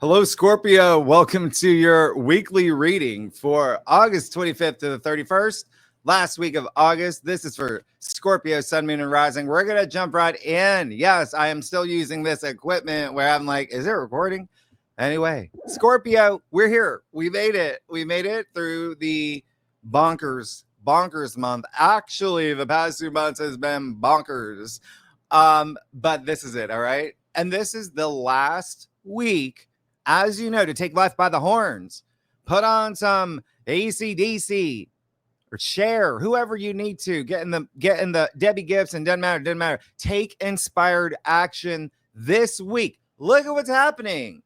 Hello, Scorpio. Welcome to your weekly reading for August 25th to the 31st, last week of August. This is for Scorpio, Sun, Moon, and Rising. We're going to jump right in. Yes, I am still using this equipment where I'm like, is it recording? Anyway, Scorpio, we're here. We made it. We made it through the bonkers month. Actually, the past 2 months has been bonkers. But this is it, all right? And this is the last week, as you know, to take life by the horns. Put on some AC/DC or share, whoever you need to. Get in the Debbie gifts, and doesn't matter. Take inspired action this week. Look at what's happening.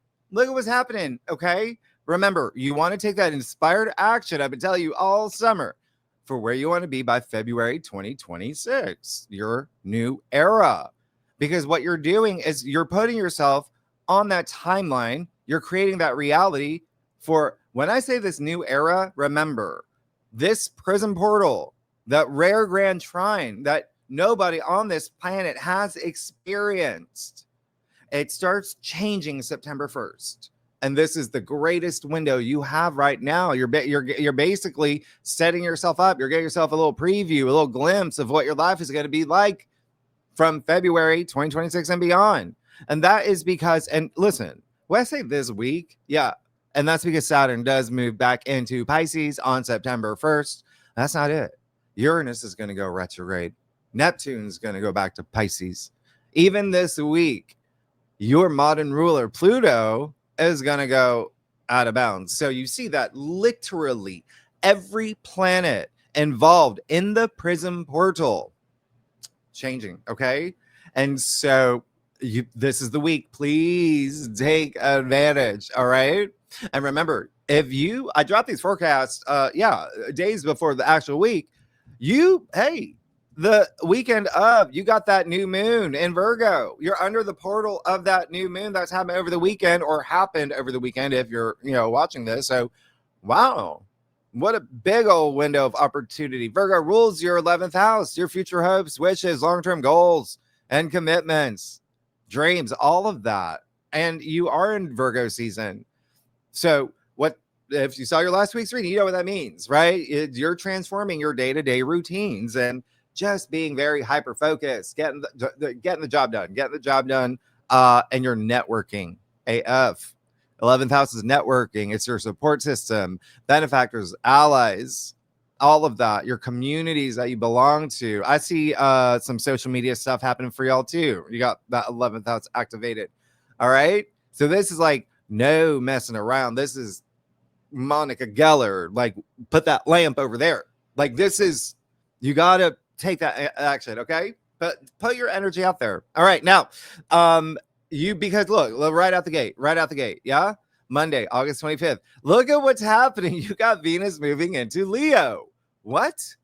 Okay? Remember, you want to take that inspired action. I've been telling you all summer for where you want to be by February 2026, your new era. Because what you're doing is you're putting yourself on that timeline. You're creating that reality for when I say this new era. Remember, this prism portal, that rare grand trine that nobody on this planet has experienced, it starts changing September 1st. And this is the greatest window you have right now. You're basically setting yourself up. You're getting yourself a little preview, a little glimpse of what your life is going to be like from February 2026 and beyond. And that is because, and listen, when I say this week, yeah, and that's because Saturn does move back into Pisces on September 1st. That's not it. Uranus is going to go retrograde. Neptune's going to go back to Pisces. Even this week, your modern ruler, Pluto, is going to go out of bounds. So you see that literally every planet involved in the prism portal changing, okay? And so this is the week. Please take advantage, all right? And remember, I dropped these forecasts, days before the actual week. The weekend of, you got that new moon in Virgo. You're under the portal of that new moon that's happened over the weekend, or happened over the weekend if you're, watching this. So, wow, what a big old window of opportunity. Virgo rules your 11th house, your future hopes, wishes, long-term goals, and commitments, dreams, all of that. And you are in Virgo season. So what if you saw your last week's reading? You know what that means, right? You're transforming your day-to-day routines and just being very hyper-focused, getting the job done, and you're networking AF. 11th house is networking. It's your support system, benefactors, allies, all of that, your communities that you belong to. I see some social media stuff happening for y'all too. You got that 11th house activated. All right. So this is like no messing around. This is Monica Geller. Like, put that lamp over there. Like, this is, you got to take that action. Okay. But put your energy out there. All right. Now, because look, right out the gate. Yeah. Monday, August 25th. Look at what's happening. You got Venus moving into Leo. What?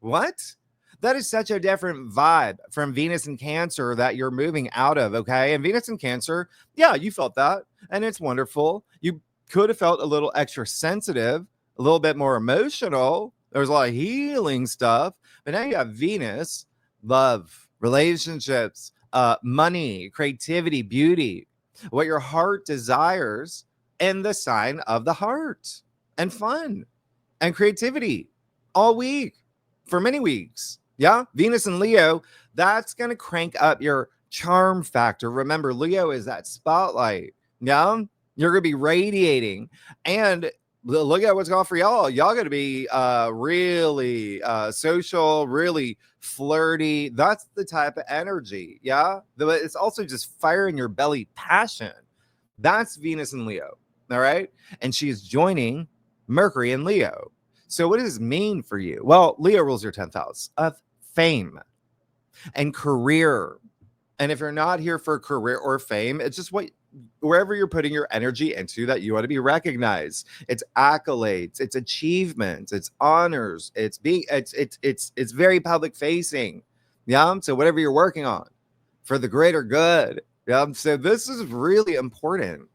That is such a different vibe from Venus and Cancer that you're moving out of. Okay. And Venus and Cancer, yeah, you felt that. And it's wonderful. You could have felt a little extra sensitive, a little bit more emotional. There's a lot of healing stuff. But now you have Venus, love, relationships, money, creativity, beauty, what your heart desires, and the sign of the heart, and fun and creativity all week for many weeks. Yeah. Venus and Leo, that's going to crank up your charm factor. Remember, Leo is that spotlight. Yeah. You're going to be radiating, and look at what's going on for y'all. Y'all going to be really social, really flirty. That's the type of energy. Yeah. But it's also just fire in your belly passion. That's Venus and Leo. All right. And she's joining Mercury in Leo. So what does this mean for you? Well, Leo rules your 10th house of fame and career. And if you're not here for career or fame, it's just wherever you're putting your energy into that you want to be recognized. It's accolades, it's achievements, it's honors, it's very public facing. Yeah. So whatever you're working on for the greater good. Yeah. So this is really important.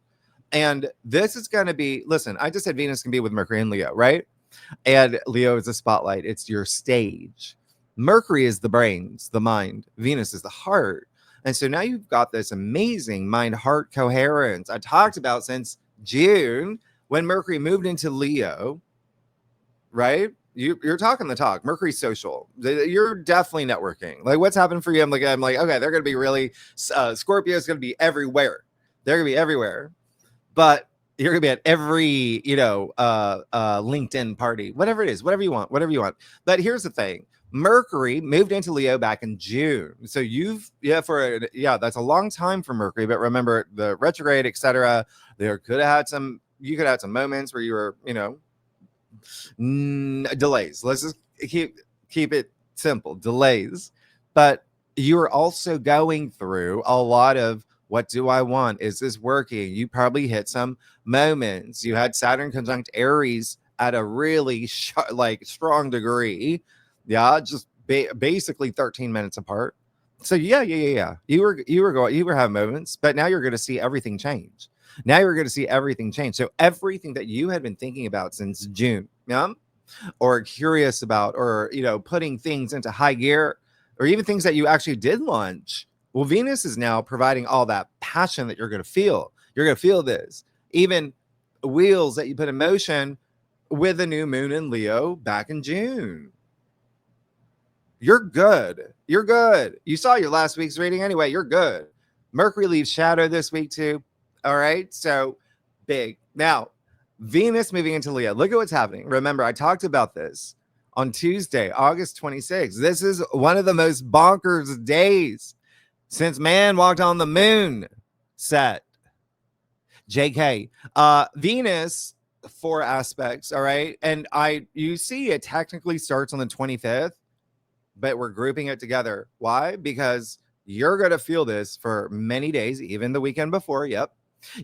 And this is going to be, listen, I just said Venus can be with Mercury and Leo, right? And Leo is the spotlight. It's your stage. Mercury is the brains, the mind. Venus is the heart. And so now you've got this amazing mind-heart coherence I talked about since June when Mercury moved into Leo, right? You're talking the talk. Mercury's social. You're definitely networking. Like, what's happened for you? I'm like, okay, they're going to be really, Scorpio is going to be everywhere. They're going to be everywhere. But you're going to be at every, LinkedIn party, whatever it is, whatever you want. But here's the thing. Mercury moved into Leo back in June. So that's a long time for Mercury. But remember the retrograde, etc. You could have had some moments where you were, delays. Let's just keep it simple. Delays. But you are also going through a lot of, what do I want? Is this working? You probably hit some moments. You had Saturn conjunct Aries at a really strong degree. Yeah, just basically 13 minutes apart. So yeah. You were having moments, but now you're going to see everything change. So everything that you had been thinking about since June, yeah, or curious about, or putting things into high gear, or even things that you actually did launch. Well, Venus is now providing all that passion that you're going to feel. You're going to feel this. Even wheels that you put in motion with a new moon in Leo back in June. You're good. You saw your last week's reading anyway. You're good. Mercury leaves shadow this week too. All right. So big. Now, Venus moving into Leo. Look at what's happening. Remember, I talked about this on Tuesday, August 26th. This is one of the most bonkers days since man walked on the moon set. JK. Venus, 4 aspects. All right. And you see it technically starts on the 25th, but we're grouping it together. Why? Because you're going to feel this for many days, even the weekend before. Yep.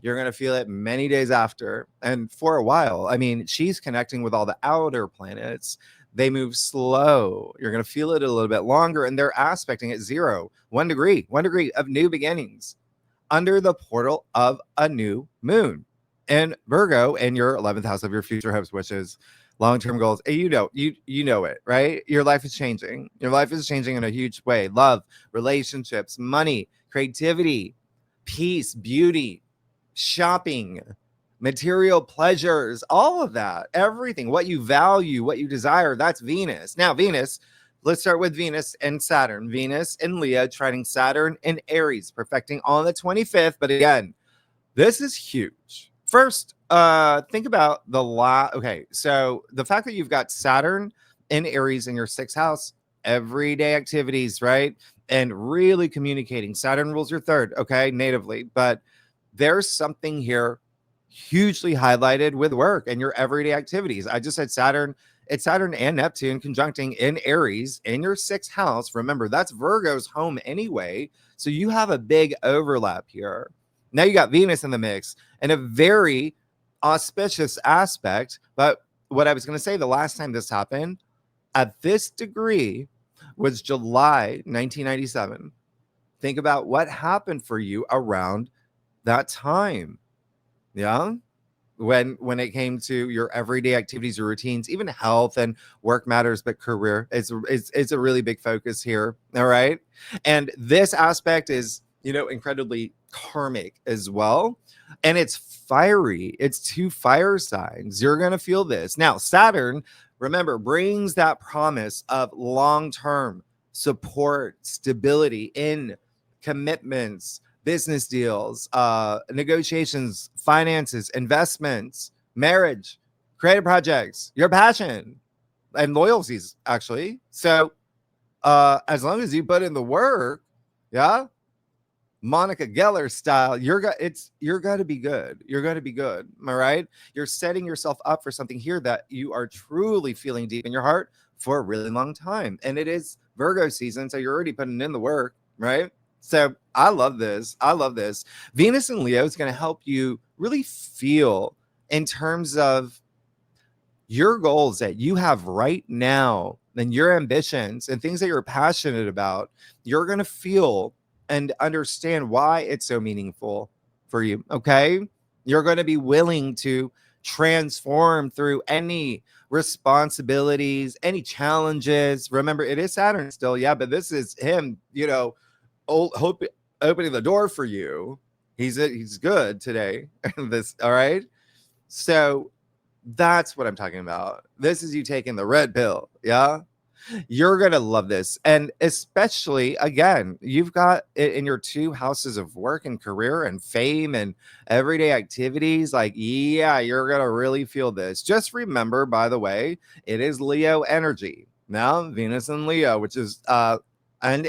You're going to feel it many days after. And for a while, I mean, she's connecting with all the outer planets. They move slow. You're going to feel it a little bit longer, and they're aspecting at 1 degree of new beginnings under the portal of a new moon and Virgo in your 11th house of your future hopes, wishes, long-term goals. You know it, right? Your life is changing. Your life is changing in a huge way. Love, relationships, money, creativity, peace, beauty, shopping, material pleasures, all of that, everything, what you value, what you desire, that's Venus. Now, Venus, let's start with Venus and Saturn. Venus in Leo, trining Saturn in Aries, perfecting on the 25th. But again, this is huge. First, think about okay, so the fact that you've got Saturn in Aries in your 6th house, everyday activities, right? And really communicating. Saturn rules your 3rd, okay, natively. But there's something here hugely highlighted with work and your everyday activities. I just said Saturn. It's Saturn and Neptune conjuncting in Aries in your 6th house. Remember, that's Virgo's home anyway. So you have a big overlap here. Now you got Venus in the mix and a very auspicious aspect. But what I was going to say, the last time this happened at this degree was July 1997. Think about what happened for you around that time. Yeah. When it came to your everyday activities, your routines, even health and work matters, but career is a really big focus here. All right. And this aspect is, incredibly karmic as well. And it's fiery. It's 2 fire signs. You're going to feel this. Now, Saturn, remember, brings that promise of long-term support, stability in commitments, business deals, negotiations, finances, investments, marriage, creative projects, your passion, and loyalties, actually. So as long as you put in the work, yeah, Monica Geller style, you're going to be good. You're going to be good. Am I right? You're setting yourself up for something here that you are truly feeling deep in your heart for a really long time. And it is Virgo season, so you're already putting in the work, right? So I love this. Venus in Leo is going to help you really feel in terms of your goals that you have right now and your ambitions and things that you're passionate about. You're going to feel and understand why it's so meaningful for you. Okay. You're going to be willing to transform through any responsibilities, any challenges. Remember, it is Saturn still. Yeah. But this is him, old hope, opening the door for you. He's good today. This, all right. So that's what I'm talking about. This is you taking the red pill. Yeah. You're going to love this. And especially, again, you've got it in your 2 houses of work and career and fame and everyday activities. Like, yeah, you're going to really feel this. Just remember, by the way, it is Leo energy. Now, Venus and Leo, which is, and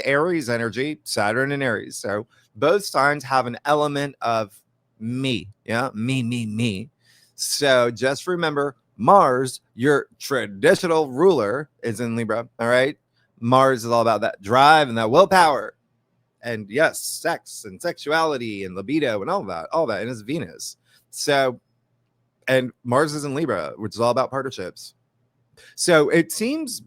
Aries energy, Saturn and Aries. So both signs have an element of me. Yeah. Me. So just remember, Mars, your traditional ruler, is in Libra. All right. Mars is all about that drive and that willpower. And yes, sex and sexuality and libido and all that. And it's Venus. So, and Mars is in Libra, which is all about partnerships. So it seems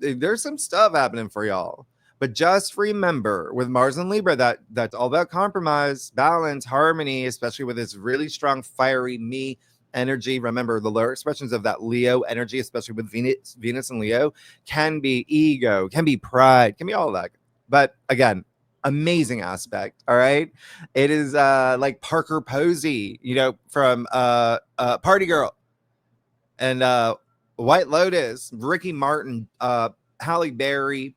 there's some stuff happening for y'all. But just remember, with Mars and Libra, that's all about compromise, balance, harmony, especially with this really strong, fiery me energy. Remember, the lower expressions of that Leo energy, especially with Venus and Leo, can be ego, can be pride, can be all of that. But again, amazing aspect. All right. It is like Parker Posey, from Party Girl, and White Lotus, Ricky Martin, Halle Berry,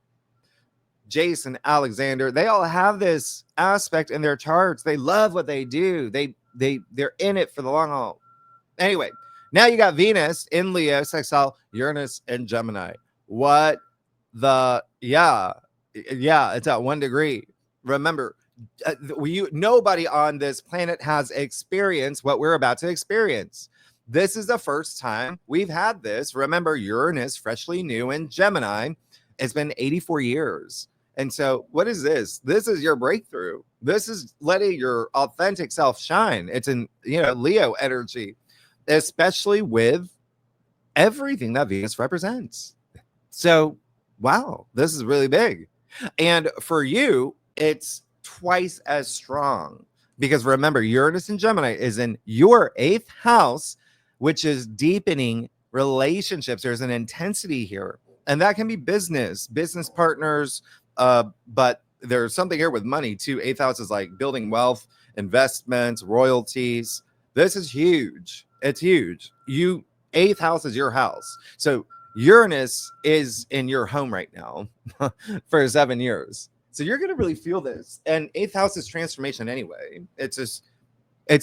Jason Alexander. They all have this aspect in their charts. They love what they do. They're in it for the long haul. Anyway, now you got Venus in Leo, sextile Uranus and Gemini. What the yeah, it's at 1 degree. Remember, nobody on this planet has experienced what we're about to experience. This is the first time we've had this. Remember, Uranus, freshly new in Gemini. It's been 84 years. And so what is this? This is your breakthrough. This is letting your authentic self shine. It's in, Leo energy, especially with everything that Venus represents. So, wow, this is really big. And for you, it's twice as strong because remember, Uranus and Gemini is in your 8th house, which is deepening relationships. There's an intensity here, and that can be business partners. But there's something here with money too. 8th house is like building wealth, investments, royalties. This is huge. It's huge. 8th house is your house. So Uranus is in your home right now for 7 years. So you're going to really feel this. And 8th house is transformation anyway. It's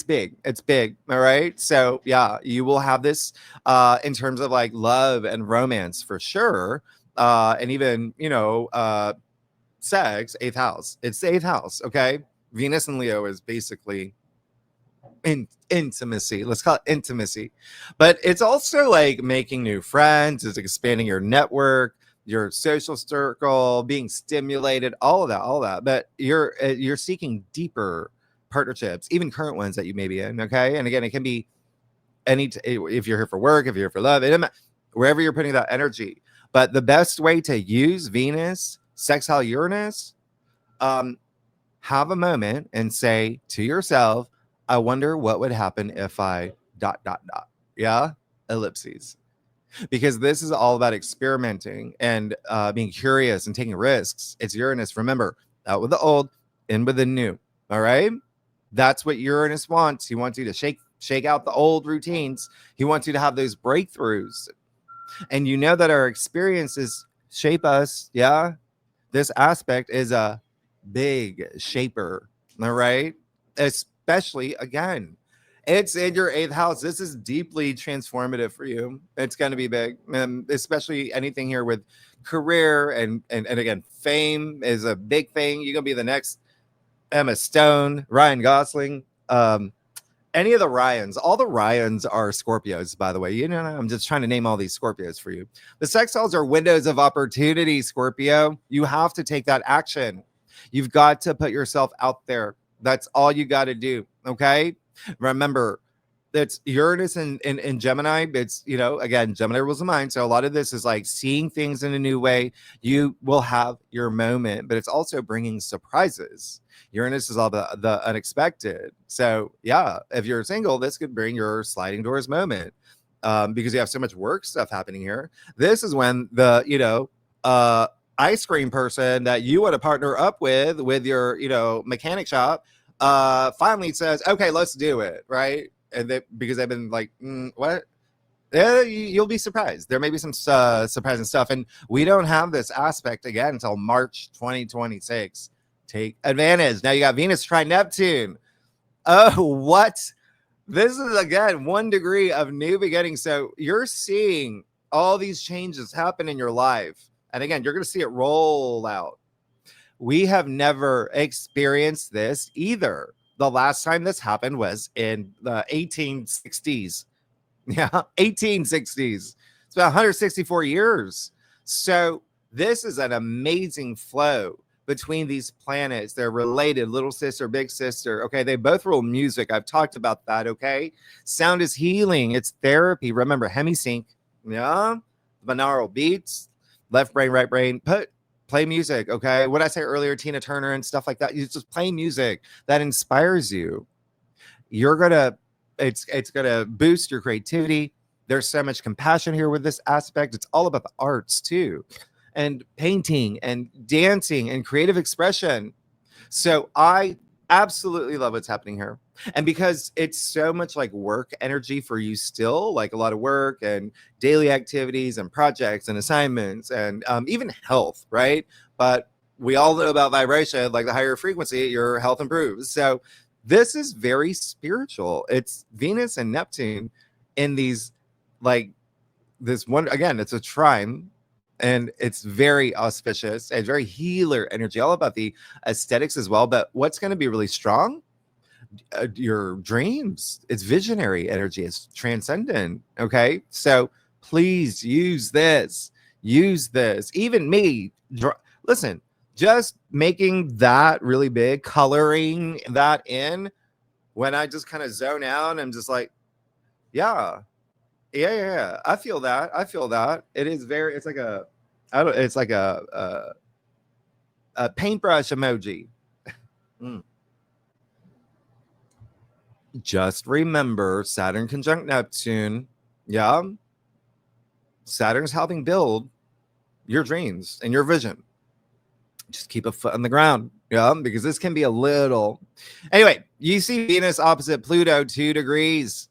big. All right. So yeah, you will have this in terms of like love and romance for sure. And even, sex, 8th house. It's the 8th house. Okay. Venus and Leo is basically intimacy. Let's call it intimacy. But it's also like making new friends, it's expanding your network, your social circle, being stimulated, all of that. But you're seeking deeper partnerships, even current ones that you may be in. Okay. And again, it can be if you're here for work, if you're here for love, wherever you're putting that energy. But the best way to use Venus, sextile Uranus, have a moment and say to yourself, I wonder what would happen if I ... Yeah. Ellipses. Because this is all about experimenting and being curious and taking risks. It's Uranus. Remember, out with the old, in with the new. All right. That's what Uranus wants. He wants you to shake out the old routines. He wants you to have those breakthroughs. And you know that our experiences shape us. Yeah. This aspect is a big shaper. All right. Especially again, it's in your 8th house. This is deeply transformative for you. It's going to be big, especially anything here with career and again, fame is a big thing. You're going to be the next Emma Stone, Ryan Gosling, any of the Ryans. All the Ryans are Scorpios, by the way. I'm just trying to name all these Scorpios for you. The sextiles are windows of opportunity, Scorpio. You have to take that action. You've got to put yourself out there. That's all you got to do. Okay. Remember, that's Uranus and Gemini. It's, again, Gemini rules the mind. So a lot of this is like seeing things in a new way. You will have your moment, but it's also bringing surprises. Uranus is all the unexpected. So yeah, if you're single, this could bring your sliding doors moment because you have so much work stuff happening here. This is when the, ice cream person that you want to partner up with your, mechanic shop, finally says, okay, let's do it. Right. And because they've been like, what? Yeah, you'll be surprised. There may be some surprising stuff. And we don't have this aspect again until March 2026. Take advantage. Now you got Venus trine Neptune. Oh, what? This is again 1 degree of new beginning. So you're seeing all these changes happen in your life. And again, you're going to see it roll out. We have never experienced this either. The last time this happened was in the 1860s. Yeah, 1860s. It's about 164 years. So this is an amazing flow between these planets. They're related, little sister, big sister. Okay, they both rule music. I've talked about that. Okay, sound is healing. It's therapy. Remember, hemisync. Yeah, binaural beats, left brain, right brain. Play music. Okay, what I say earlier, Tina Turner and stuff like that. You just play music that inspires you. You're gonna. It's gonna boost your creativity. There's so much compassion here with this aspect. It's all about the arts too, and painting and dancing and creative expression. So I absolutely love what's happening here. And because it's so much like work energy for you still, like a lot of work and daily activities and projects and assignments and even health, right? But we all know about vibration, like the higher frequency, your health improves. So this is very spiritual. It's Venus and Neptune in these, like, this one, again, it's a trine, and it's very auspicious and very healer energy, all about the aesthetics as well. But what's going to be really strong? Your dreams. It's visionary energy. It's transcendent. Okay. So please use this. Use this. Even me, listen, just making that really big, coloring that in, when I just kind of zone out, I'm just like, yeah, yeah. I feel that. I feel that. It is very, it's like a, I don't, it's like a paintbrush emoji. Just remember Saturn conjunct Neptune. Yeah. Saturn's helping build your dreams and your vision. Just keep a foot on the ground. Yeah, because this can be a little. Anyway, you see Venus opposite Pluto, 2 degrees.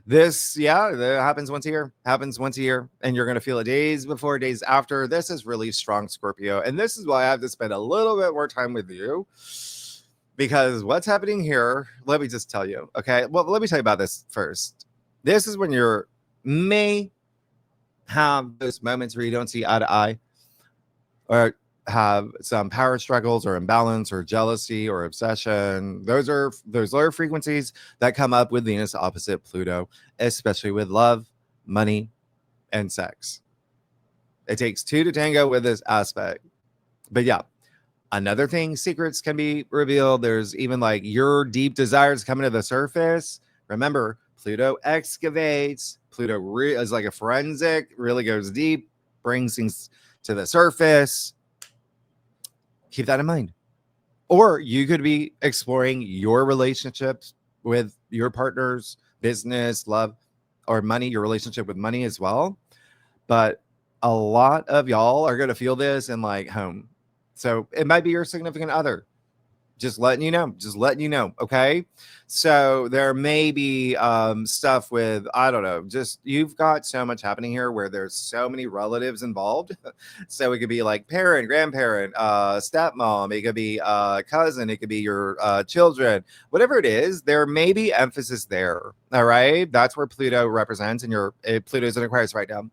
This, that happens once a year. Happens once a year, and you're going to feel it days before, days after. This is really strong, Scorpio, and this is why I have to spend a little bit more time with you, because what's happening here, let me just tell you. Okay, well, let me tell you about this first. This is when you're may have those moments where you don't see eye to eye, or have some power struggles or imbalance or jealousy or obsession. Those are those lower frequencies that come up with Venus opposite Pluto, especially with love, money, and sex. It takes 2 to tango with this aspect. But yeah, another thing, secrets can be revealed. There's even like your deep desires coming to the surface. Remember, Pluto excavates. Pluto is like a forensic, really goes deep, brings things to the surface. Keep that in mind. Or you could be exploring your relationships with your partners, business, love, or money, your relationship with money as well. But a lot of y'all are going to feel this in like home. So it might be your significant other. Just letting you know. Okay. So there may be stuff with, I don't know, just you've got so much happening here where there's so many relatives involved. So it could be like parent, grandparent, stepmom, it could be cousin, it could be your children, whatever it is, there may be emphasis there. All right. That's where Pluto represents, and Pluto's in Aquarius right now.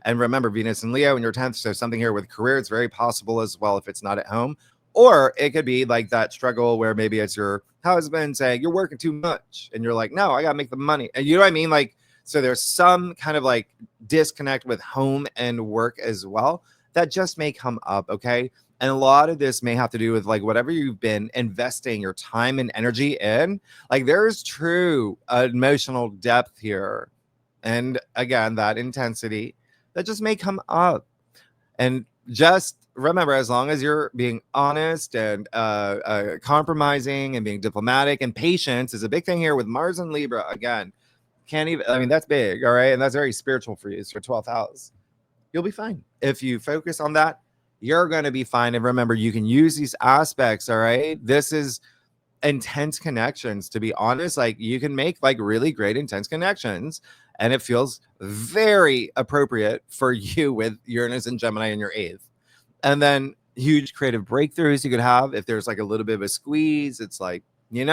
And remember, Venus and Leo in your 10th. So something here with career, it's very possible as well if it's not at home. Or it could be like that struggle where maybe it's your husband saying you're working too much, and you're like, no, I gotta make the money. And you know what I mean? Like, so there's some kind of like disconnect with home and work as well that just may come up. Okay. And a lot of this may have to do with like whatever you've been investing your time and energy in. Like, there's true emotional depth here. And again, that intensity that just may come up. And just remember, as long as you're being honest and compromising and being diplomatic, and patience is a big thing here with Mars and Libra. Again, that's big. All right. And that's very spiritual for you. It's your 12th house. You'll be fine if you focus on that. you're going to be fine. And remember, you can use these aspects. All right. This is intense connections. To be honest, like you can make like really great intense connections. And it feels very appropriate for you with Uranus and Gemini in your eighth. And then huge creative breakthroughs you could have if there's like a little bit of a squeeze. It's like, you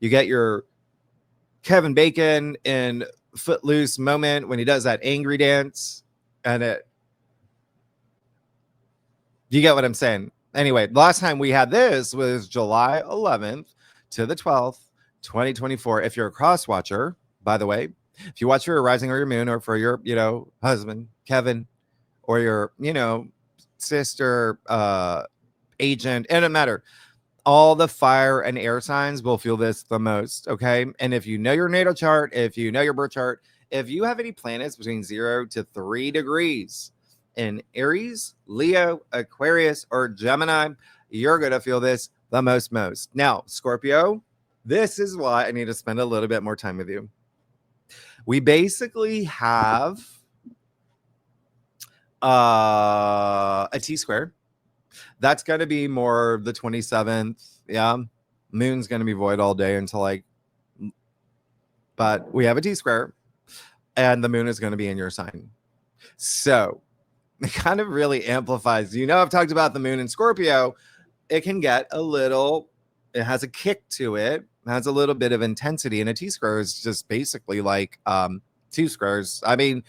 get your Kevin Bacon in Footloose moment when he does that angry dance, and you get what I'm saying. Anyway, the last time we had this was July 11th to the 12th, 2024. If you're a cross watcher, by the way, if you watch your rising or your moon, or for your, husband, Kevin, or your, sister, agent, it doesn't matter. All the fire and air signs will feel this the most, okay? And if you know your natal chart, if you know your birth chart, if you have any planets between 0 to 3 degrees in Aries, Leo, Aquarius, or Gemini, you're going to feel this the most. Now, Scorpio, this is why I need to spend a little bit more time with you. We basically have a T-square. That's going to be more the 27th. Yeah. Moon's going to be void all day until but we have a T-square and the moon is going to be in your sign. So it kind of really amplifies. I've talked about the moon in Scorpio. It can get it has a kick to it. It has a little bit of intensity, and a T-square is just basically like two squares. I mean,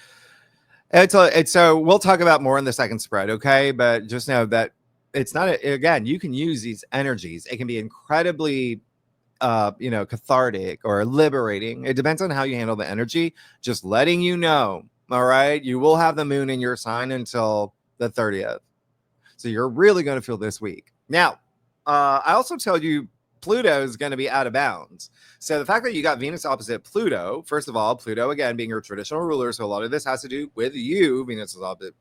so we'll talk about more in the second spread. Okay. But just know that it's not, again, you can use these energies. It can be incredibly, cathartic or liberating. It depends on how you handle the energy. Just letting you know. All right. You will have the moon in your sign until the 30th. So you're really going to feel this week. Now, I also tell you Pluto is going to be out of bounds. So the fact that you got Venus opposite Pluto, first of all, Pluto, again, being your traditional ruler. So a lot of this has to do with you. Venus is opposite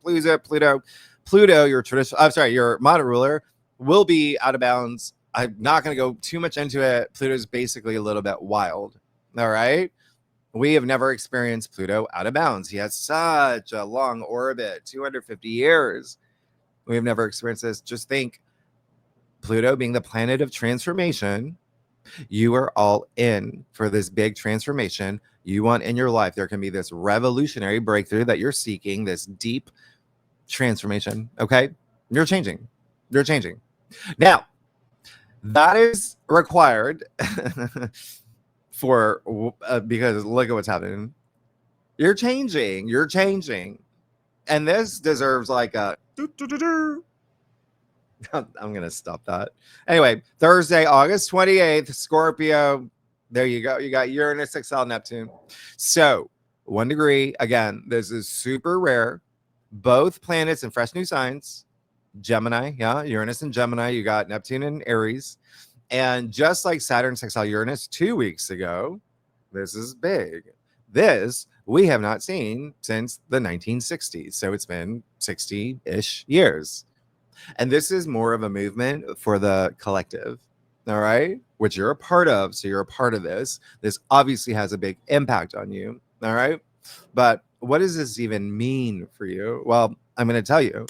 Pluto, your modern ruler, will be out of bounds. I'm not going to go too much into it. Pluto's basically a little bit wild. All right. We have never experienced Pluto out of bounds. He has such a long orbit, 250 years. We have never experienced this. Just think, Pluto being the planet of transformation, you are all in for this big transformation you want in your life. There can be this revolutionary breakthrough that you're seeking, this deep transformation. Okay. You're changing. Now, that is required because look at what's happening. You're changing. And this deserves like a I'm going to stop that. Anyway, Thursday, August 28th, Scorpio. There you go. You got Uranus, Excel, Neptune. So 1 degree. Again, this is super rare. Both planets in fresh new signs. Gemini, yeah, Uranus and Gemini. You got Neptune and Aries. And just like Saturn, Sextile Uranus 2 weeks ago, this is big. This we have not seen since the 1960s. So it's been 60-ish years. And this is more of a movement for the collective, all right, which you're a part of. So you're a part of this. This obviously has a big impact on you, all right? But what does this even mean for you? Well, I'm going to tell you.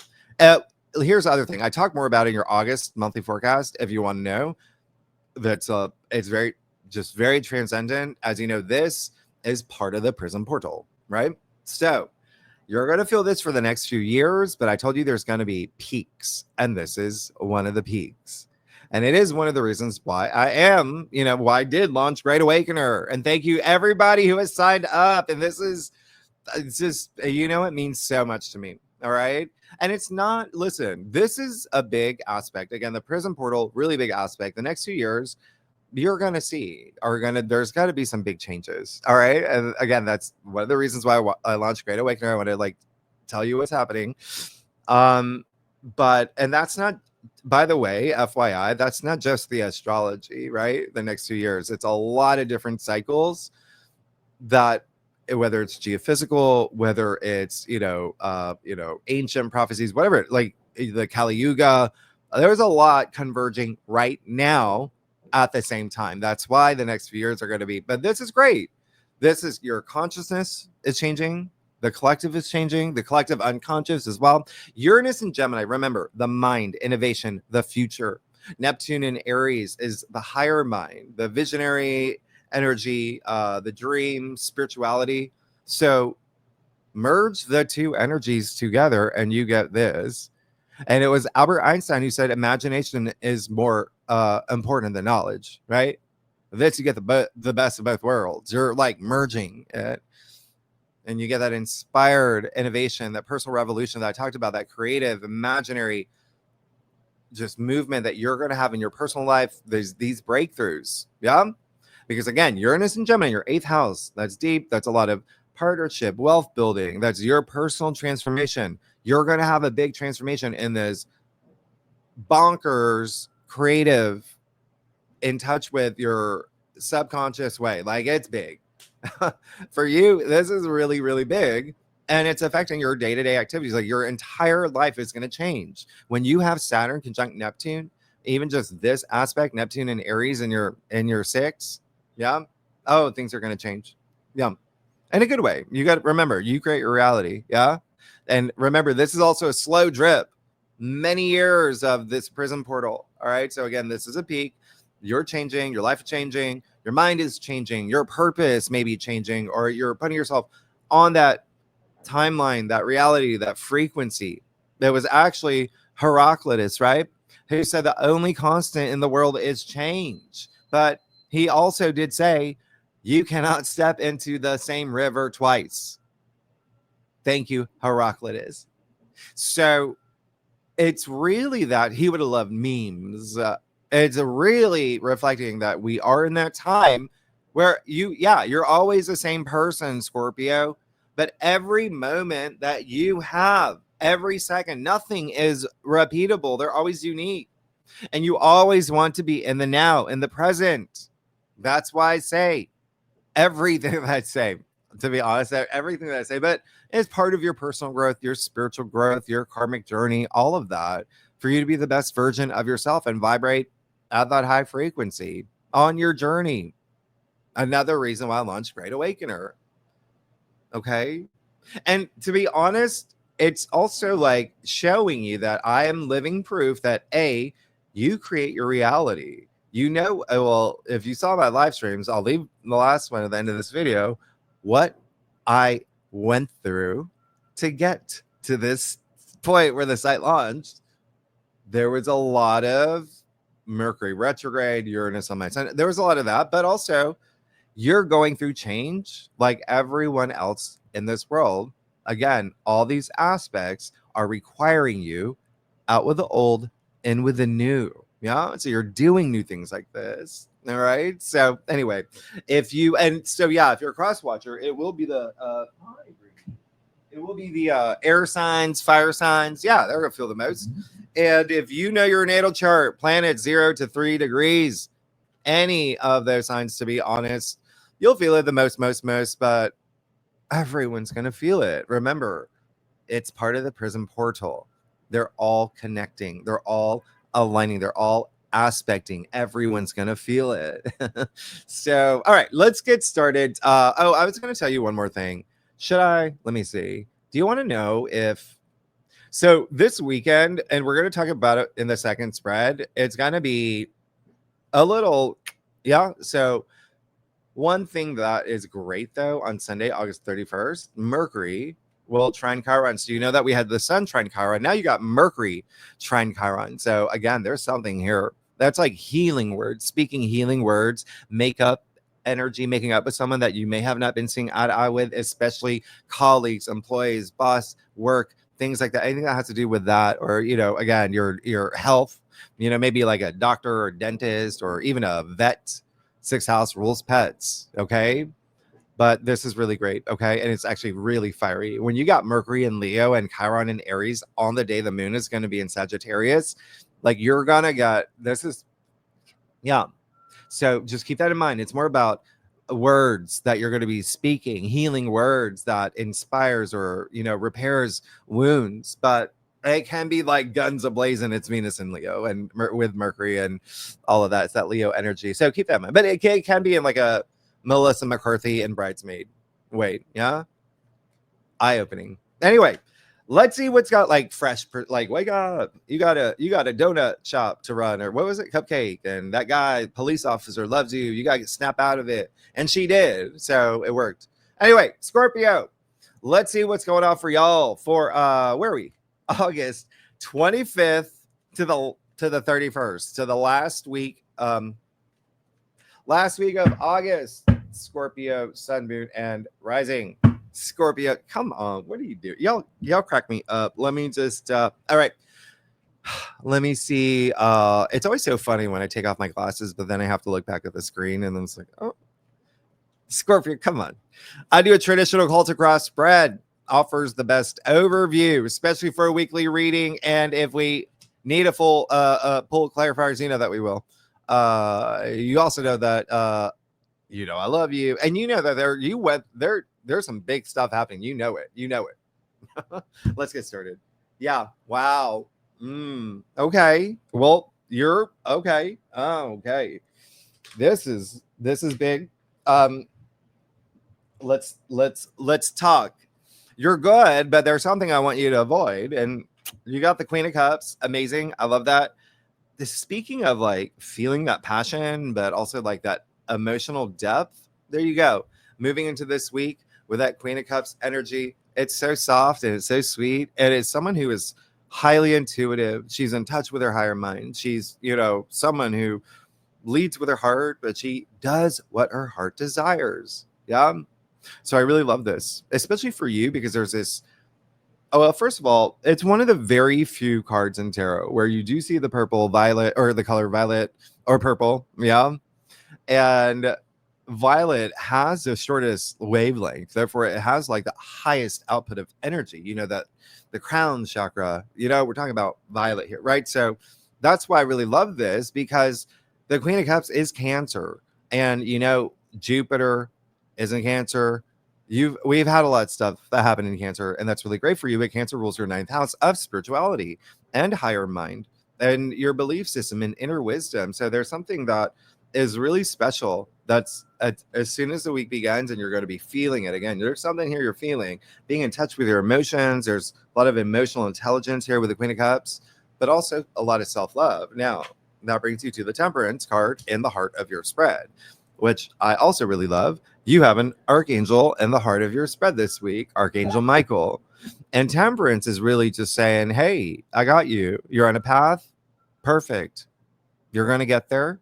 Here's the other thing. I talk more about it in your August monthly forecast if you want to know. It's very transcendent. As you know, this is part of the Prism portal, right? So you're going to feel this for the next few years, but I told you there's going to be peaks, and this is one of the peaks. And it is one of the reasons why why I did launch Great Awakener. And thank you everybody who has signed up. And it's just, it means so much to me. All right. And it's not, listen, this is a big aspect. Again, the Prism portal, really big aspect. The next 2 years, you're going to see, there's got to be some big changes. All right. And again, that's one of the reasons why I launched Great Awakener. I want to tell you what's happening. And that's not, by the way, FYI, that's not just the astrology, right? The next 2 years, it's a lot of different cycles that, whether it's geophysical, whether it's, ancient prophecies, whatever, like the Kali Yuga, there's a lot converging right now at the same time. That's why the next few years are going to be, but this is great. This is your consciousness is changing. The collective is changing, the collective unconscious as well. Uranus and Gemini, remember, the mind, innovation, the future. Neptune in Aries is the higher mind, the visionary energy, the dream, spirituality. So merge the two energies together and you get this. And it was Albert Einstein who said imagination is more important than knowledge, right? This you get the best of both worlds. You're like merging it, and you get that inspired innovation, that personal revolution that I talked about, that creative, imaginary, just movement that you're going to have in your personal life. There's these breakthroughs, yeah. Because again, Uranus and Gemini, your 8th house. That's deep. That's a lot of partnership, wealth building. That's your personal transformation. You're going to have a big transformation in this bonkers, creative, in touch with your subconscious way. Like, it's big. For you, this is really, really big. And it's affecting your day-to-day activities. Like, your entire life is going to change. When you have Saturn conjunct Neptune, even just this aspect, Neptune and Aries in your 6, yeah. Oh, things are going to change. Yeah. In a good way. You got to remember, you create your reality. Yeah. And remember, this is also a slow drip. Many years of this prism portal. All right. So again, this is a peak. You're changing, your life is changing, your mind is changing, your purpose may be changing, or you're putting yourself on that timeline, that reality, that frequency. That was actually Heraclitus, right? Who said the only constant in the world is change. But he also did say, you cannot step into the same river twice. Thank you, Heraclitus. So it's really that he would have loved memes. It's really reflecting that we are in that time where you're always the same person, Scorpio, but every moment that you have, every second, nothing is repeatable. They're always unique. And you always want to be in the now, in the present. That's why I say everything that I say, to be honest, everything that I say, but it's part of your personal growth, your spiritual growth, your karmic journey, all of that, for you to be the best version of yourself and vibrate at that high frequency on your journey. Another reason why I launched Great Awakener. Okay. And to be honest, it's also like showing you that I am living proof that you create your reality. Well, if you saw my live streams, I'll leave the last one at the end of this video, what I went through to get to this point where the site launched. There was a lot of Mercury retrograde, Uranus on my sun. There was a lot of that, but also you're going through change like everyone else in this world. Again, all these aspects are requiring you out with the old, in with the new. Yeah. So you're doing new things like this. All right. So anyway, if you're a cross watcher, it will be the air signs, fire signs. Yeah, they're gonna feel the most. And if you know your natal chart, planets 0 to 3 degrees, any of those signs, to be honest, you'll feel it the most, but everyone's gonna feel it. Remember, it's part of the prism portal. They're all connecting, they're all aligning, they're all aspecting. Everyone's gonna feel it. So all right, let's get started. I was gonna tell you one more thing. Let me see. Do you want to know if so this weekend, and we're going to talk about it in the second spread, it's going to be a little so one thing that is great though, on Sunday, August 31st, Mercury will trine Chiron. So you know that we had the Sun trine Chiron. Now you got Mercury trine Chiron. So again, there's something here that's like healing words, speaking healing words, makeup energy, making up with someone that you may have not been seeing eye to eye with, especially colleagues, employees, boss, work, things like that. Anything that has to do with that, or again, your health, maybe like a doctor or dentist or even a vet. 6th house rules pets. Okay. But this is really great. Okay. And it's actually really fiery. When you got Mercury in Leo and Chiron in Aries on the day the moon is going to be in Sagittarius, like you're going to get so just keep that in mind. It's more about words that you're going to be speaking, healing words that inspires or, repairs wounds. But it can be like guns ablazing. It's Venus and Leo and with Mercury and all of that. It's that Leo energy. So keep that in mind. But it can be in like a Melissa McCarthy and Bridesmaid. Wait, yeah? eye-opening. Anyway, let's see what's got like fresh, like wake up. You got a donut shop to run, or what was it? Cupcake. And that guy, police officer, loves you. You got to snap out of it. And she did. So it worked. Anyway, Scorpio, let's see what's going on for y'all for where are we? August 25th to the 31st. To the last week of August. Scorpio, sun, moon, and rising. Scorpio, come on, what do you do? Y'all crack me up. Let me just all right. Let me see. It's always so funny when I take off my glasses, but then I have to look back at the screen and then it's like, oh, Scorpio, come on. I do a traditional cultic cross spread, offers the best overview, especially for a weekly reading. And if we need a full pull clarifiers, you know that we will. You also know that you know I love you, and you know that there's some big stuff happening. You know it. Let's get started. Yeah. Wow. Okay. Well, you're okay. Oh, okay. This is big. Let's talk. You're good, but there's something I want you to avoid. And you got the Queen of Cups. Amazing. I love that. Speaking of like feeling that passion, but also like that emotional depth, there you go. Moving into this week with that Queen of Cups energy, it's so soft and it's so sweet. And it's someone who is highly intuitive. She's in touch with her higher mind. She's, someone who leads with her heart, but she does what her heart desires. Yeah. So I really love this, especially for you, because there's this. Oh, well, first of all, it's one of the very few cards in tarot where you do see the purple, violet, or the color violet or purple. Yeah. And violet has the shortest wavelength. Therefore, it has like the highest output of energy, that the crown chakra, we're talking about violet here, right? So that's why I really love this, because the Queen of Cups is Cancer. And, Jupiter is in Cancer. We've had a lot of stuff that happened in Cancer, and that's really great for you. But Cancer rules your 9th house of spirituality and higher mind and your belief system and inner wisdom. So there's something that is really special. That's as soon as the week begins, and you're going to be feeling it again. There's something here you're feeling, being in touch with your emotions. There's a lot of emotional intelligence here with the Queen of Cups, but also a lot of self-love. Now, that brings you to the Temperance card in the heart of your spread, which I also really love. You have an archangel in the heart of your spread this week, Archangel Michael. And Temperance is really just saying, hey, I got you. You're on a path. Perfect. You're going to get there.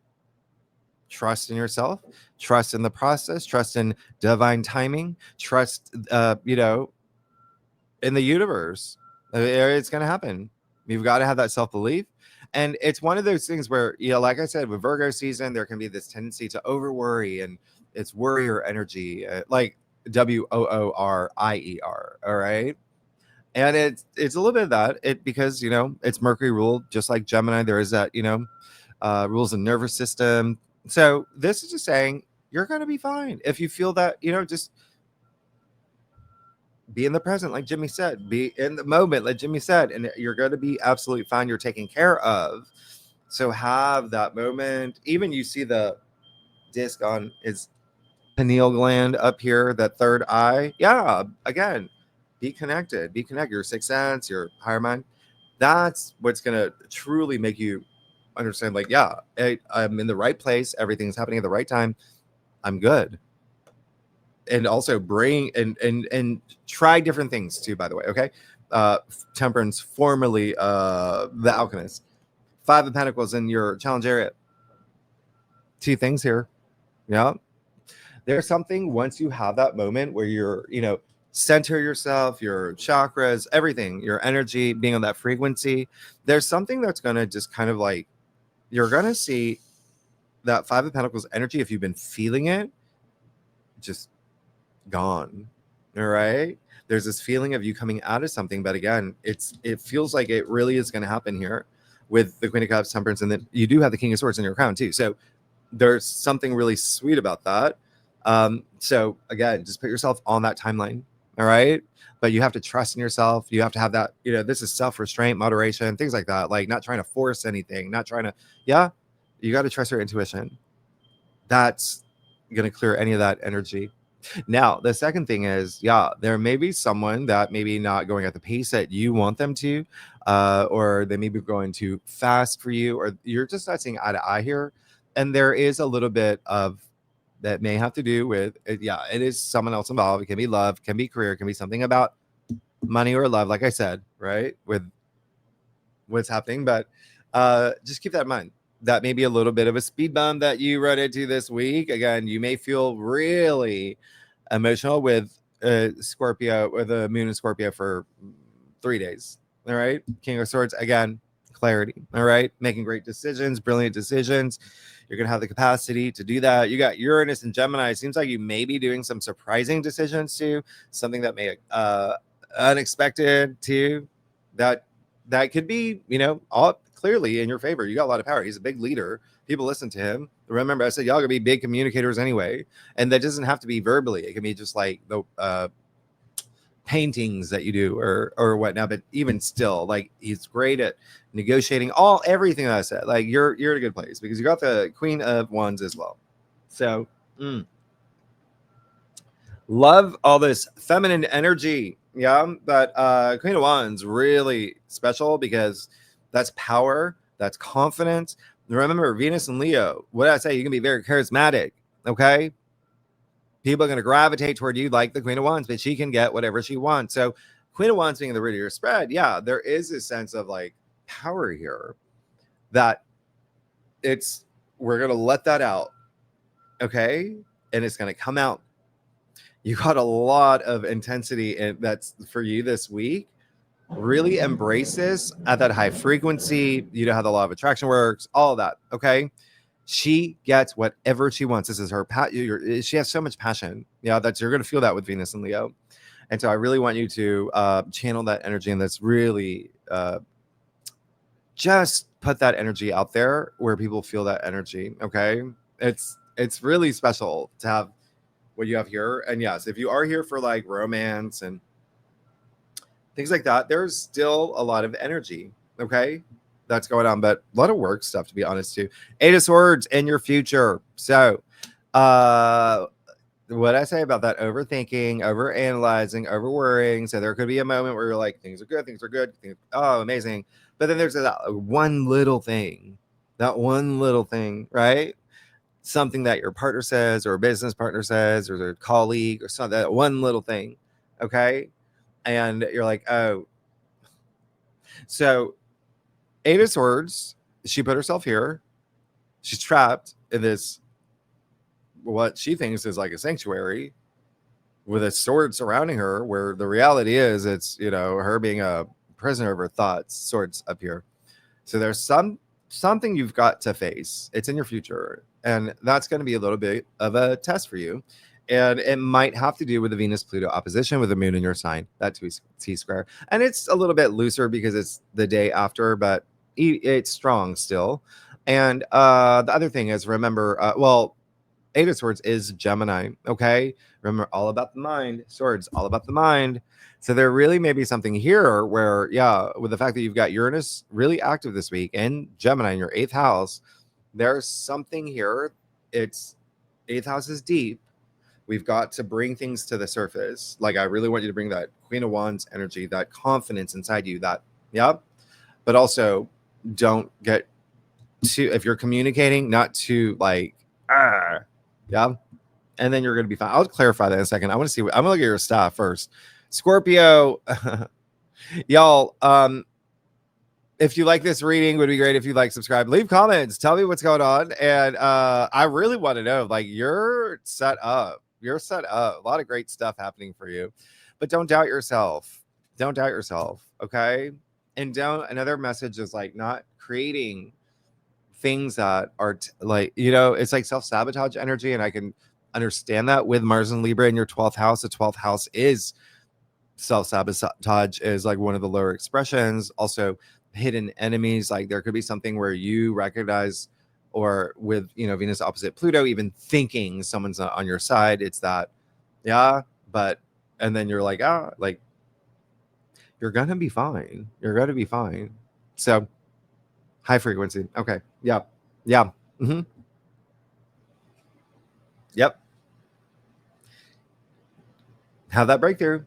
Trust in yourself. Trust in the process. Trust in divine timing. Trust, in the universe. It's going to happen. You've got to have that self-belief. And it's one of those things where, like I said, with Virgo season, there can be this tendency to over worry, and it's worrier energy, like WOORIER. All right. And it's a little bit of that, because, it's Mercury ruled, just like Gemini. There is that, rules the nervous system. So this is just saying you're going to be fine. If you feel that, just be in the present, like Jimmy said, be in the moment, like Jimmy said, and you're going to be absolutely fine. You're taken care of. So have that moment. Even you see the disc on his pineal gland up here, that third eye. Yeah. Again, be connected, your sixth sense, your higher mind. That's what's going to truly make you understand, like, yeah, I'm in the right place. Everything's happening at the right time. I'm good. And also bring and try different things too, by the way. Okay. Temperance, formerly the Alchemist. 5 of Pentacles in your challenge area. 2 things here. Yeah. There's something, once you have that moment where you're, center yourself, your chakras, everything, your energy, being on that frequency, there's something that's going to just kind of like, you're going to see that 5 of Pentacles energy, if you've been feeling it, just gone. All right. There's this feeling of you coming out of something, but again, it feels like it really is going to happen here with the Queen of Cups, Temperance, and then you do have the King of Swords in your crown too. So there's something really sweet about that. So again, just put yourself on that timeline. All right. But you have to trust in yourself. You have to have that, this is self-restraint, moderation, things like that. Like not trying to force anything, you got to trust your intuition. That's going to clear any of that energy. Now, the second thing is, yeah, there may be someone that maybe not going at the pace that you want them to, or they may be going too fast for you, or you're just not seeing eye to eye here. And there is a little bit of that may have to do with, yeah, it is someone else involved. It can be love, can be career, can be something about money or love, like I said, right? With what's happening. But just keep that in mind. That may be a little bit of a speed bump that you run into this week. Again, you may feel really emotional with Scorpio, with the moon in Scorpio for 3 days. All right. King of Swords, again, clarity. All right. Making great decisions, brilliant decisions. You're going to have the capacity to do that. You got Uranus and Gemini. It seems like you may be doing some surprising decisions too, something that may unexpected too. That could be, all clearly in your favor. You got a lot of power. He's a big leader. People listen to him. Remember, I said y'all gonna be big communicators anyway, and that doesn't have to be verbally. It can be just like the paintings that you do or whatnot. But even still, like he's great at negotiating everything that I said. Like you're in a good place because you got the Queen of Wands as well. So love all this feminine energy. Yeah, but Queen of Wands really special because that's power, that's confidence. Remember, Venus and Leo, what did I say? You can be very charismatic, okay? People are going to gravitate toward you like the Queen of Wands, but she can get whatever she wants. So Queen of Wands being the root of your spread, yeah, there is a sense of like power here that we're going to let that out, okay? And it's going to come out. You got a lot of intensity, and that's for you this week. Really embrace this at that high frequency. You know how the law of attraction works, all of that. Okay. She gets whatever she wants. This is her she has so much passion. Yeah, that you're going to feel that with Venus and Leo. And so I really want you to channel that energy, and that's really just put that energy out there where people feel that energy. Okay. It's really special to have what you have here. And yes, if you are here for like romance and things like that, there's still a lot of energy, okay, that's going on, but a lot of work stuff, to be honest, too. 8 of Swords in your future. So what I say about that overthinking, over analyzing, over worrying. So there could be a moment where you're like, things are good, oh, amazing. But then there's that one little thing, right? Something that your partner says, or a business partner says, or their colleague, or something, that one little thing, okay? And you're like, oh. So 8 of Swords, she put herself here. She's trapped in this, what she thinks is like a sanctuary with a sword surrounding her, where the reality is it's, her being a prisoner of her thoughts. Swords up here. So there's something you've got to face. It's in your future. And that's going to be a little bit of a test for you. And it might have to do with the Venus-Pluto opposition with the moon in your sign, that T-square. And it's a little bit looser because it's the day after, but it's strong still. And the other thing is, remember, 8 of Swords is Gemini, okay? Remember, all about the mind. Swords, all about the mind. So there really may be something here where, yeah, with the fact that you've got Uranus really active this week and Gemini in your 8th house, there's something here. It's 8th house is deep. We've got to bring things to the surface. Like, I really want you to bring that Queen of Wands energy, that confidence inside you, but also don't get too, if you're communicating, not too like, yeah. And then you're going to be fine. I'll clarify that in a second. I want to see I'm going to look at your stuff first. Scorpio, y'all, if you like this reading, would be great if you like, subscribe, leave comments, tell me what's going on. And I really want to know, like, you're set up. A lot of great stuff happening for you, but don't doubt yourself. Okay. And another message is like not creating things that are it's like self-sabotage energy. And I can understand that with Mars and Libra in your 12th house. The 12th house is self-sabotage, is like one of the lower expressions. Also hidden enemies, like there could be something where you recognize, or with Venus opposite Pluto, even thinking someone's not on your side. It's that, but and then you're like, like you're gonna be fine. So high frequency. Okay. Yeah. Mm-hmm. Yep. have that breakthrough.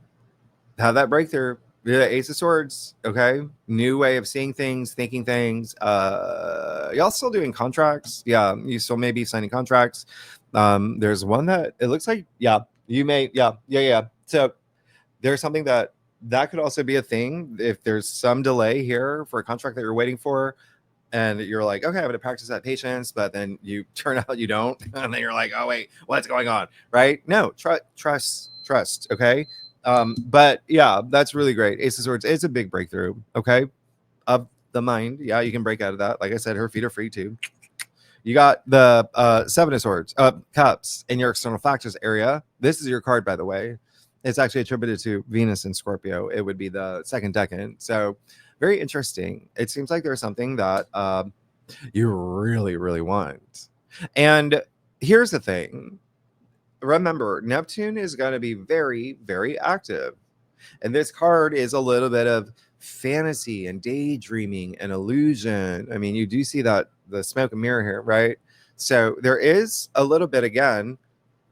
Have that breakthrough. The Ace of Swords. Okay, new way of seeing things, thinking things. Y'all still doing contracts? Yeah, you still may be signing contracts. There's one that it looks like. Yeah, you may. Yeah. So there's something that could also be a thing if there's some delay here for a contract that you're waiting for, and you're like, okay, I'm going to practice that patience, but then you turn out you don't, and then you're like, oh wait, what's going on, right? No, trust, okay. But yeah, that's really great. Ace of Swords is a big breakthrough, okay, of the mind. Yeah, you can break out of that. Like I said, her feet are free too. You got the Seven of Swords, Cups in your external factors area. This is your card, by the way. It's actually attributed to Venus and Scorpio. It would be the second decan. So very interesting. It seems like there's something that you really, really want. And here's the thing. Remember, Neptune is going to be very, very active. And this card is a little bit of fantasy and daydreaming and illusion. I mean, you do see that the smoke and mirror here, right? So there is a little bit again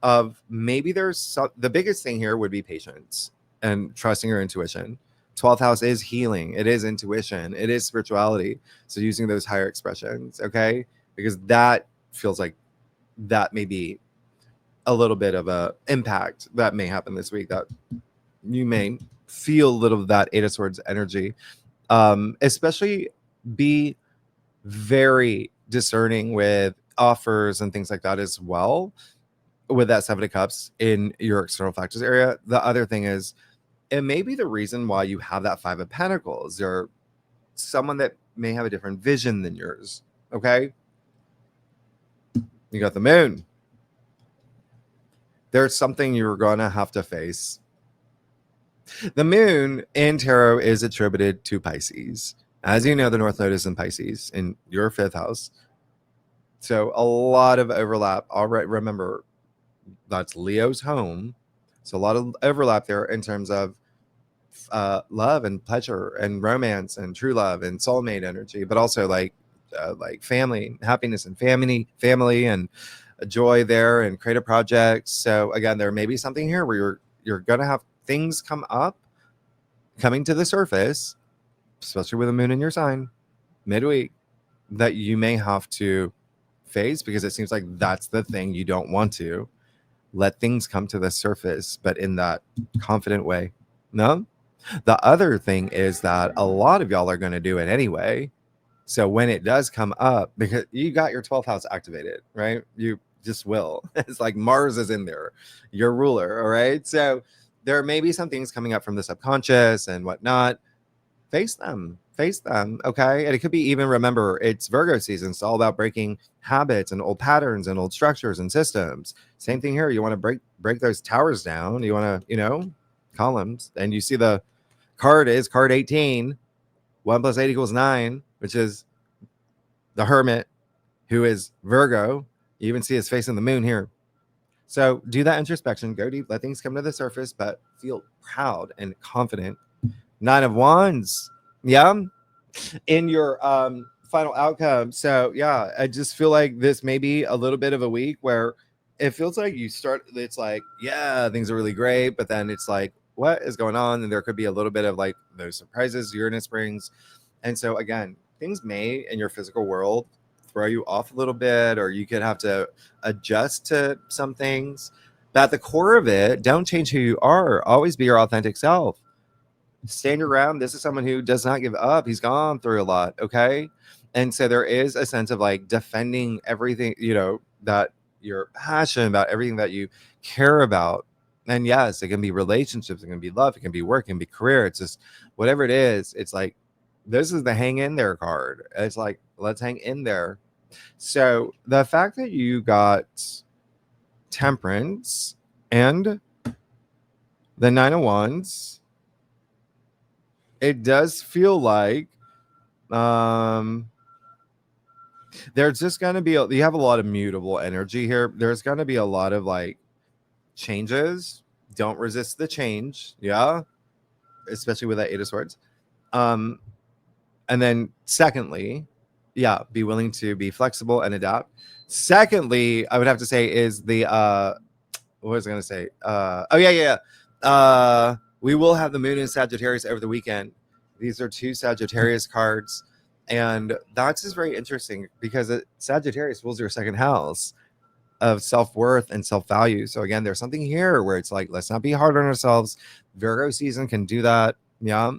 of maybe the biggest thing here would be patience and trusting your intuition. 12th house is healing, it is intuition, it is spirituality. So using those higher expressions, okay? Because that feels like that may be a little bit of a impact that may happen this week, that you may feel a little of that Eight of Swords energy. Especially be very discerning with offers and things like that as well, with that Seven of Cups in your external factors area. The other thing is, it may be the reason why you have that Five of Pentacles, or someone that may have a different vision than yours. Okay, you got the Moon. There's something you're gonna have to face. The Moon in tarot is attributed to Pisces. As you know, the North Node is in Pisces in your 5th house. So a lot of overlap. All right, remember, that's Leo's home. So a lot of overlap there in terms of love and pleasure and romance and true love and soulmate energy, but also like family, happiness and family and joy there, and creative projects. So again, there may be something here where you're gonna have things coming to the surface, especially with the Moon in your sign midweek, that you may have to face, because it seems like that's the thing you don't want to let things come to the surface, but in that confident way. No, the other thing is that a lot of y'all are going to do it anyway. So when it does come up, because you got your 12th house activated, right? You just will. It's like Mars is in there, your ruler. All right. So there may be some things coming up from the subconscious and whatnot. Face them. Okay. And it could be, even, remember, it's Virgo season. It's all about breaking habits and old patterns and old structures and systems. Same thing here. You want to break those towers down. You want to, columns. And you see the card is card 18. 1 + 8 = 9, which is the Hermit, who is Virgo. You even see his face in the Moon here. So do that introspection, go deep, let things come to the surface, but feel proud and confident. 9 of Wands, yeah, in your final outcome. So yeah, I just feel like this may be a little bit of a week where it feels like it's like, yeah, things are really great, but then it's like, what is going on? And there could be a little bit of like those surprises Uranus brings. And so again, things may in your physical world throw you off a little bit, or you could have to adjust to some things. But at the core of it, don't change who you are. Always be your authentic self. Stand your ground. This is someone who does not give up. He's gone through a lot. Okay. And so there is a sense of like defending everything, that you're passionate about, everything that you care about. And yes, it can be relationships, it can be love, it can be work, it can be career. It's just whatever it is. It's like, this is the hang in there card. It's like, let's hang in there. So the fact that you got Temperance and the 9 of Wands, it does feel like there's just going to be you have a lot of mutable energy here. There's going to be a lot of like changes. Don't resist the change. Yeah, especially with that 8 of Swords. And then secondly, yeah, be willing to be flexible and adapt. Secondly, I would have to say is the what was I going to say? Oh yeah. We will have the moon in Sagittarius over the weekend. These are 2 Sagittarius cards, and that's just very interesting because Sagittarius rules your second house of self-worth and self-value. So again, there's something here where it's like, let's not be hard on ourselves. Virgo season can do that. Yeah.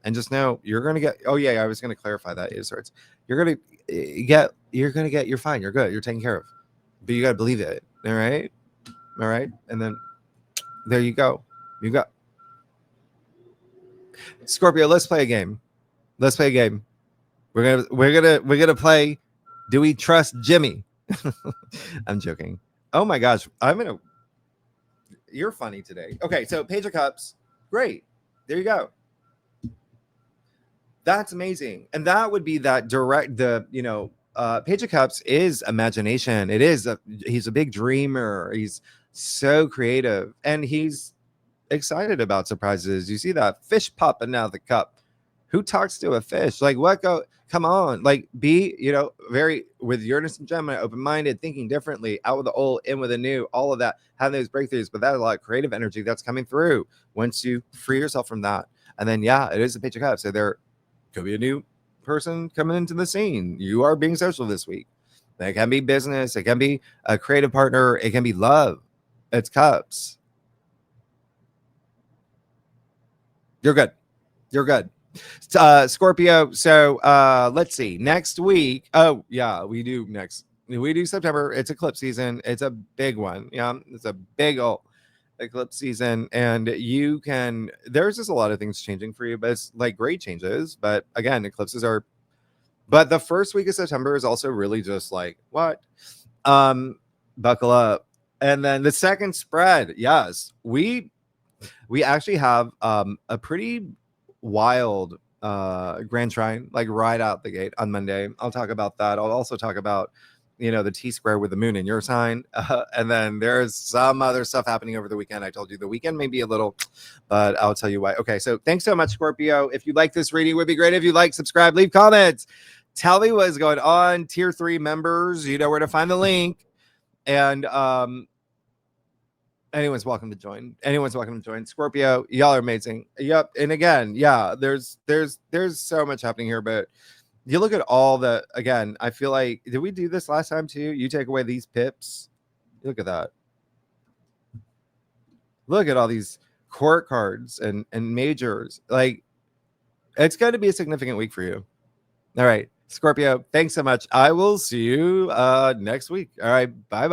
And just know you're going to get, oh yeah, I was going to clarify that is sorts. You're going to get, you're fine. You're good. You're taken care of, but you got to believe it. All right. All right. And then there you go. You got Scorpio. Let's play a game. Let's play a game. We're gonna play. Do we trust Jimmy? I'm joking. Oh my gosh, You're funny today. Okay, so Page of Cups, great. There you go. That's amazing, and that would be that direct. Page of Cups is imagination. He's a big dreamer. He's so creative, and he's excited about surprises. You see that fish popping out of the cup. Who talks to a fish? Like, what go? Come on, like, be, very with Uranus and Gemini, open-minded, thinking differently, out with the old, in with the new, all of that, having those breakthroughs. But that's a lot of creative energy that's coming through once you free yourself from that. And then, yeah, it is a Page of Cups. So there could be a new person coming into the scene. You are being social this week. It can be business. It can be a creative partner. It can be love. It's cups. You're good. You're good. Scorpio. So let's see. Next week. Oh, yeah, we do September. It's eclipse season. It's a big one. Yeah, it's a big old eclipse season. And there's just a lot of things changing for you, but it's like great changes. But again, eclipses are, but the first week of September is also really just like, what? Buckle up. And then the second spread, yes, we actually have a pretty wild grand trine, like right out the gate on Monday. I'll talk about that. I'll also talk about the T-square with the moon in your sign, and then there's some other stuff happening over the weekend. I told you the weekend may be a little, but I'll tell you why. Okay, so thanks so much, Scorpio. If you like this reading, it would be great if you like, subscribe, leave comments, tell me what's going on. Tier 3 members, you know where to find the link. And anyone's welcome to join. Scorpio, y'all are amazing. Yep. And again, yeah, there's so much happening here, but you look at all the, again, I feel like, did we do this last time too? You take away these pips. Look at that. Look at all these court cards and majors. Like, it's going to be a significant week for you. All right, Scorpio, thanks so much. I will see you next week. All right, bye-bye.